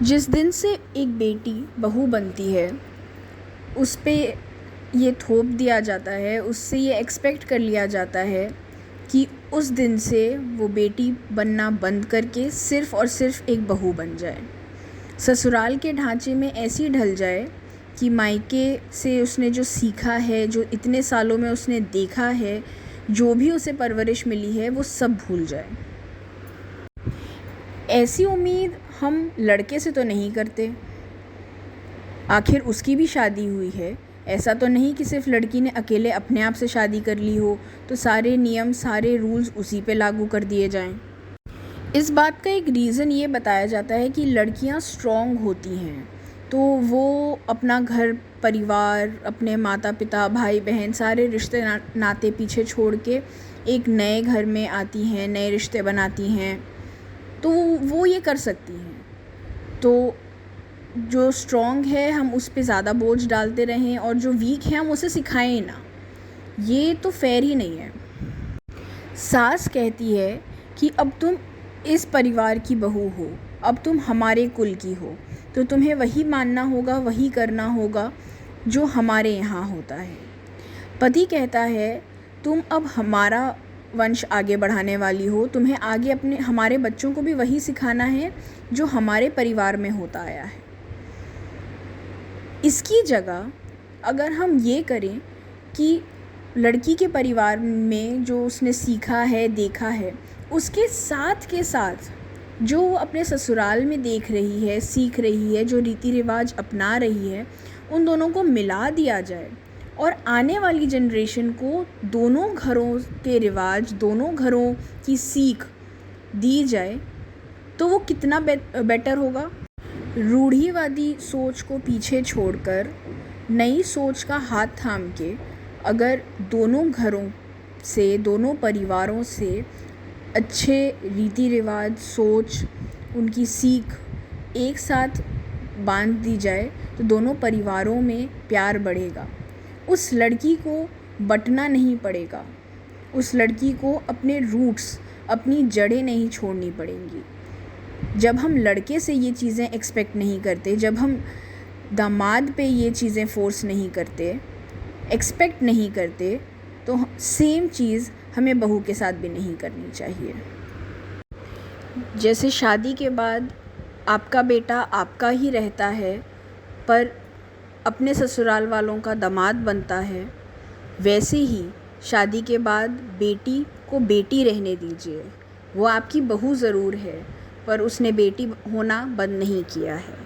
जिस दिन से एक बेटी बहू बनती है उस पे ये थोप दिया जाता है, उससे ये एक्सपेक्ट कर लिया जाता है कि उस दिन से वो बेटी बनना बंद करके सिर्फ़ और सिर्फ एक बहू बन जाए, ससुराल के ढांचे में ऐसी ढल जाए कि मायके से उसने जो सीखा है, जो इतने सालों में उसने देखा है, जो भी उसे परवरिश मिली है, वो सब भूल जाए। ऐसी उम्मीद हम लड़के से तो नहीं करते, आखिर उसकी भी शादी हुई है। ऐसा तो नहीं कि सिर्फ लड़की ने अकेले अपने आप से शादी कर ली हो तो सारे नियम, सारे रूल्स उसी पे लागू कर दिए जाएं। इस बात का एक रीज़न ये बताया जाता है कि लड़कियां स्ट्रॉन्ग होती हैं, तो वो अपना घर परिवार, अपने माता पिता, भाई बहन, सारे रिश्ते नाते पीछे छोड़ के एक नए घर में आती हैं, नए रिश्ते बनाती हैं, तो वो ये कर सकती हैं। तो जो स्ट्रॉन्ग है हम उस पे ज़्यादा बोझ डालते रहें और जो वीक है हम उसे सिखाएं ना, ये तो फेयर ही नहीं है। सास कहती है कि अब तुम इस परिवार की बहू हो, अब तुम हमारे कुल की हो, तो तुम्हें वही मानना होगा, वही करना होगा जो हमारे यहाँ होता है। पति कहता है तुम अब हमारा वंश आगे बढ़ाने वाली हो, तुम्हें आगे अपने हमारे बच्चों को भी वही सिखाना है जो हमारे परिवार में होता आया है। इसकी जगह अगर हम ये करें कि लड़की के परिवार में जो उसने सीखा है, देखा है, उसके साथ के साथ जो वो अपने ससुराल में देख रही है, सीख रही है, जो रीति रिवाज अपना रही है, उन दोनों को मिला दिया जाए और आने वाली जनरेशन को दोनों घरों के रिवाज, दोनों घरों की सीख दी जाए, तो वो कितना बेटर होगा। रूढ़िवादी सोच को पीछे छोड़कर नई सोच का हाथ थाम के अगर दोनों घरों से, दोनों परिवारों से अच्छे रीति रिवाज, सोच, उनकी सीख एक साथ बांध दी जाए तो दोनों परिवारों में प्यार बढ़ेगा। उस लड़की को बंटना नहीं पड़ेगा, उस लड़की को अपने रूट्स, अपनी जड़ें नहीं छोड़नी पड़ेंगी। जब हम लड़के से ये चीज़ें एक्सपेक्ट नहीं करते, जब हम दामाद पे ये चीज़ें फोर्स नहीं करते, एक्सपेक्ट नहीं करते, तो सेम चीज़ हमें बहू के साथ भी नहीं करनी चाहिए। जैसे शादी के बाद आपका बेटा आपका ही रहता है पर अपने ससुराल वालों का दामाद बनता है, वैसे ही शादी के बाद बेटी को बेटी रहने दीजिए। वो आपकी बहू ज़रूर है पर उसने बेटी होना बंद नहीं किया है।